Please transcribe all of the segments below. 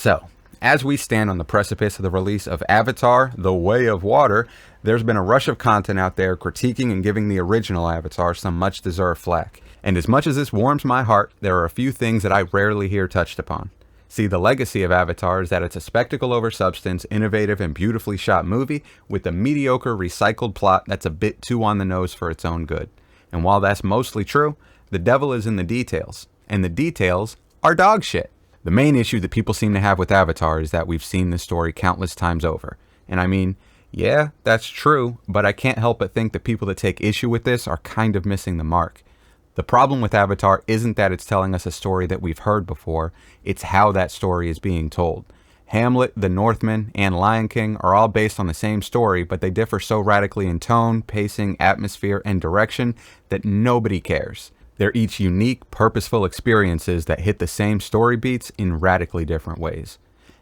So, as we stand on the precipice of the release of Avatar: The Way of Water, there's been a rush of content out there critiquing and giving the original Avatar some much-deserved flack. And as much as this warms my heart, there are a few things that I rarely hear touched upon. See, the legacy of Avatar is that it's a spectacle over substance, innovative and beautifully shot movie with a mediocre recycled plot that's a bit too on the nose for its own good. And while that's mostly true, the devil is in the details. And the details are dog shit. The main issue that people seem to have with Avatar is that we've seen this story countless times over. And I mean, yeah, that's true, but I can't help but think the people that take issue with this are kind of missing the mark. The problem with Avatar isn't that it's telling us a story that we've heard before, it's how that story is being told. Hamlet, The Northman, and Lion King are all based on the same story, but they differ so radically in tone, pacing, atmosphere, and direction that nobody cares. They're each unique, purposeful experiences that hit the same story beats in radically different ways.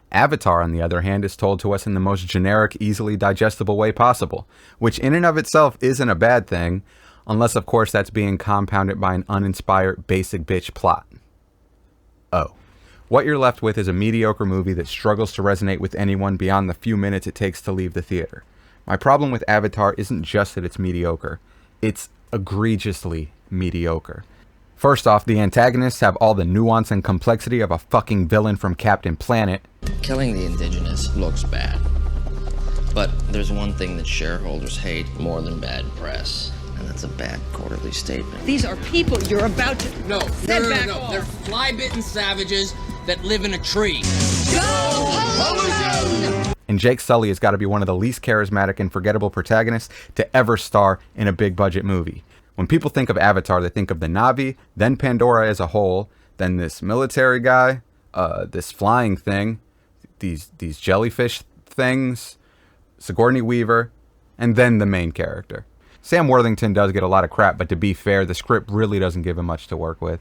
Avatar, on the other hand, is told to us in the most generic, easily digestible way possible, which in and of itself isn't a bad thing, unless of course that's being compounded by an uninspired basic bitch plot. Oh. What you're left with is a mediocre movie that struggles to resonate with anyone beyond the few minutes it takes to leave the theater. My problem with Avatar isn't just that it's mediocre, it's egregiously mediocre. First off, the antagonists have all the nuance and complexity of a fucking villain from Captain Planet. Killing the indigenous looks bad, but there's one thing that shareholders hate more than bad press. And that's a bad quarterly statement. These are people you're about to... No. They're fly-bitten savages that live in a tree. Go! And Jake Sully has got to be one of the least charismatic and forgettable protagonists to ever star in a big-budget movie. When people think of Avatar, they think of the Na'vi, then Pandora as a whole, then this military guy, this flying thing, these jellyfish things, Sigourney Weaver, and then the main character. Sam Worthington does get a lot of crap, but to be fair, the script really doesn't give him much to work with.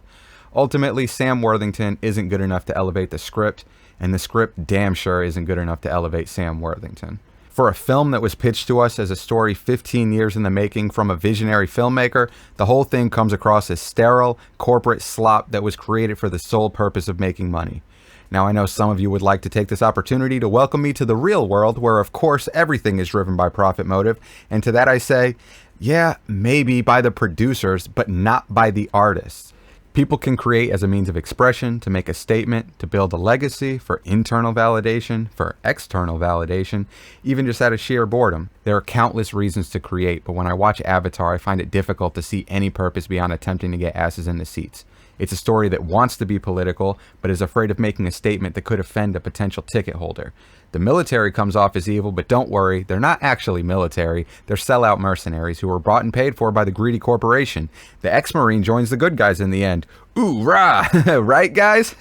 Ultimately, Sam Worthington isn't good enough to elevate the script, and the script damn sure isn't good enough to elevate Sam Worthington. For a film that was pitched to us as a story 15 years in the making from a visionary filmmaker, the whole thing comes across as sterile, corporate slop that was created for the sole purpose of making money. Now, I know some of you would like to take this opportunity to welcome me to the real world, where of course everything is driven by profit motive, and to that I say, yeah, maybe by the producers, but not by the artists. People can create as a means of expression, to make a statement, to build a legacy, for internal validation, for external validation, even just out of sheer boredom. There are countless reasons to create, but when I watch Avatar, I find it difficult to see any purpose beyond attempting to get asses in the seats. It's a story that wants to be political, but is afraid of making a statement that could offend a potential ticket holder. The military comes off as evil, but don't worry, they're not actually military. They're sellout mercenaries who were bought and paid for by the greedy corporation. The ex-Marine joins the good guys in the end. Ooh, rah! Right, guys?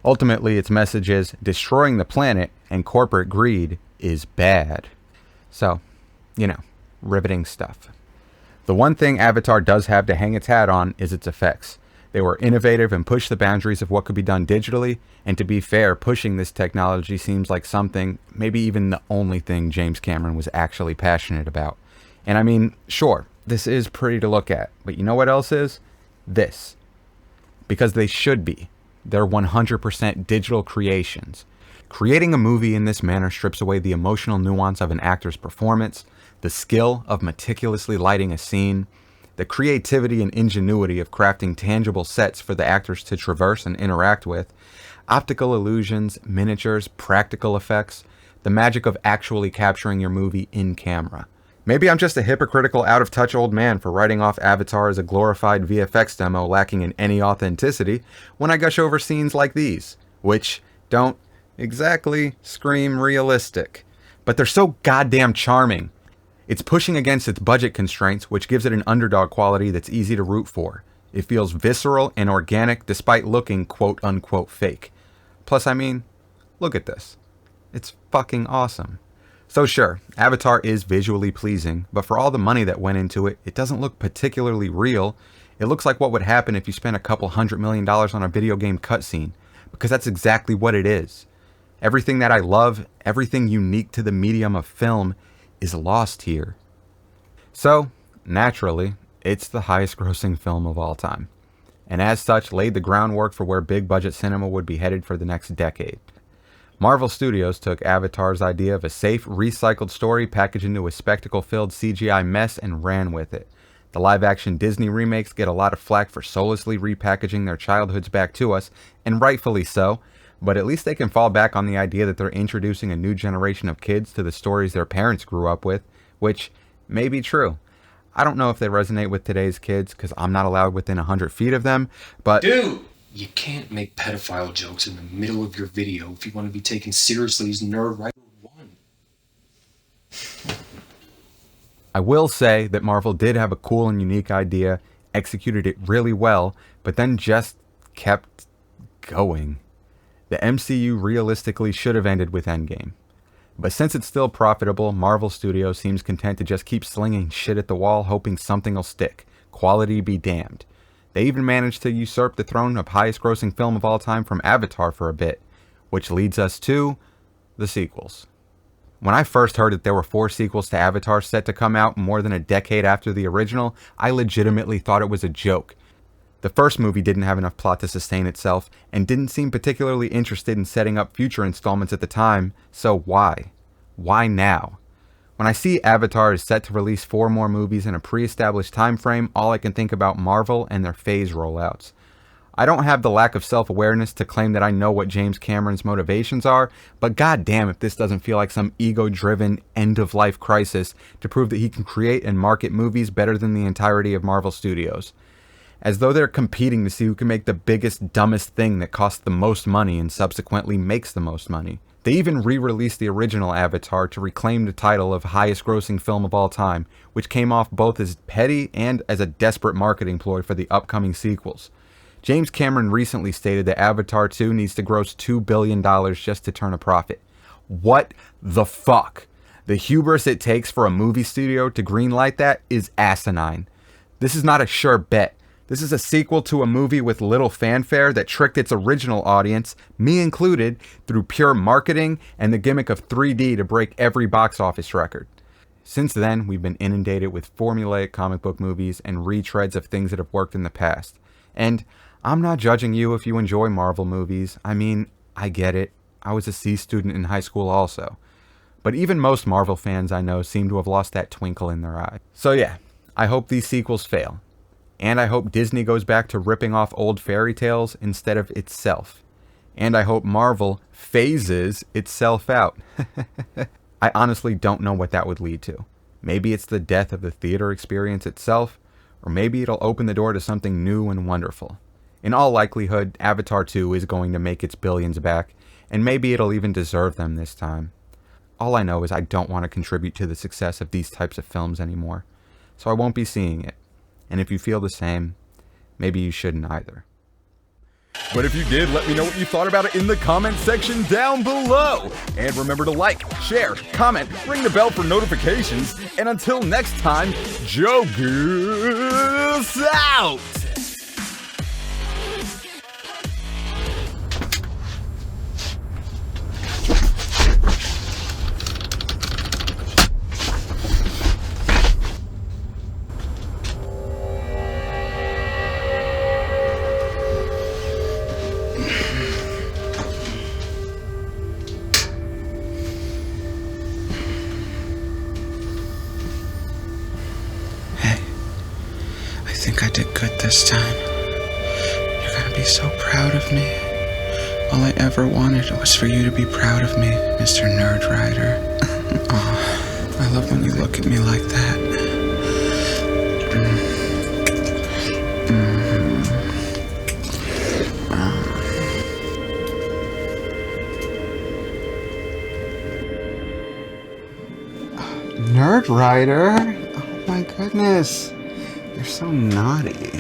Ultimately, its message is destroying the planet and corporate greed is bad. So, riveting stuff. The one thing Avatar does have to hang its hat on is its effects. They were innovative and pushed the boundaries of what could be done digitally, and to be fair, pushing this technology seems like something, maybe even the only thing James Cameron was actually passionate about. And I mean, sure, this is pretty to look at, but you know what else is? This. Because they should be. They're 100% digital creations. Creating a movie in this manner strips away the emotional nuance of an actor's performance, the skill of meticulously lighting a scene, the creativity and ingenuity of crafting tangible sets for the actors to traverse and interact with, optical illusions, miniatures, practical effects, the magic of actually capturing your movie in camera. Maybe I'm just a hypocritical, out-of-touch old man for writing off Avatar as a glorified VFX demo lacking in any authenticity when I gush over scenes like these, which don't exactly scream realistic, but they're so goddamn charming. It's pushing against its budget constraints, which gives it an underdog quality that's easy to root for. It feels visceral and organic despite looking quote-unquote fake. Plus, I mean, look at this. It's fucking awesome. So sure, Avatar is visually pleasing, but for all the money that went into it, it doesn't look particularly real. It looks like what would happen if you spent a couple $100 million on a video game cutscene, because that's exactly what it is. Everything that I love, everything unique to the medium of film, is lost here. So, naturally, it's the highest grossing film of all time, and as such laid the groundwork for where big budget cinema would be headed for the next decade. Marvel Studios took Avatar's idea of a safe, recycled story packaged into a spectacle-filled CGI mess and ran with it. The live-action Disney remakes get a lot of flack for soullessly repackaging their childhoods back to us, and rightfully so, but at least they can fall back on the idea that they're introducing a new generation of kids to the stories their parents grew up with, which may be true. I don't know if they resonate with today's kids, because I'm not allowed within 100 feet of them, but... Dude! You can't make pedophile jokes in the middle of your video if you want to be taken seriously as Nerd Writer 1. I will say that Marvel did have a cool and unique idea, executed it really well, but then just kept going. The MCU realistically should have ended with Endgame. But since it's still profitable, Marvel Studios seems content to just keep slinging shit at the wall, hoping something will stick. Quality be damned. They even managed to usurp the throne of highest grossing film of all time from Avatar for a bit, which leads us to the sequels. When I first heard that there were 4 sequels to Avatar set to come out more than a decade after the original, I legitimately thought it was a joke. The first movie didn't have enough plot to sustain itself, and didn't seem particularly interested in setting up future installments at the time, so why? Why now? When I see Avatar is set to release 4 more movies in a pre-established time frame, all I can think about Marvel and their phase rollouts. I don't have the lack of self-awareness to claim that I know what James Cameron's motivations are, but goddamn if this doesn't feel like some ego-driven end-of-life crisis to prove that he can create and market movies better than the entirety of Marvel Studios. As though they're competing to see who can make the biggest, dumbest thing that costs the most money and subsequently makes the most money. They even re-released the original Avatar to reclaim the title of highest grossing film of all time, which came off both as petty and as a desperate marketing ploy for the upcoming sequels. James Cameron recently stated that Avatar 2 needs to gross $2 billion just to turn a profit. What the fuck? The hubris it takes for a movie studio to greenlight that is asinine. This is not a sure bet. This is a sequel to a movie with little fanfare that tricked its original audience, me included, through pure marketing and the gimmick of 3D to break every box office record. Since then, we've been inundated with formulaic comic book movies and retreads of things that have worked in the past. And I'm not judging you if you enjoy Marvel movies. I mean, I get it. I was a C student in high school also. But even most Marvel fans I know seem to have lost that twinkle in their eye. So yeah, I hope these sequels fail. And I hope Disney goes back to ripping off old fairy tales instead of itself. And I hope Marvel phases itself out. I honestly don't know what that would lead to. Maybe it's the death of the theater experience itself, or maybe it'll open the door to something new and wonderful. In all likelihood, Avatar 2 is going to make its billions back, and maybe it'll even deserve them this time. All I know is I don't want to contribute to the success of these types of films anymore, so I won't be seeing it. And if you feel the same, maybe you shouldn't either. But if you did, let me know what you thought about it in the comment section down below. And remember to like, share, comment, ring the bell for notifications. And until next time, Joe Goose out! I think I did good this time. You're gonna be so proud of me. All I ever wanted was for you to be proud of me, Mr. Nerd Writer. Oh, I love when you look at me like that. Nerd Writer? Oh my goodness. You're so naughty.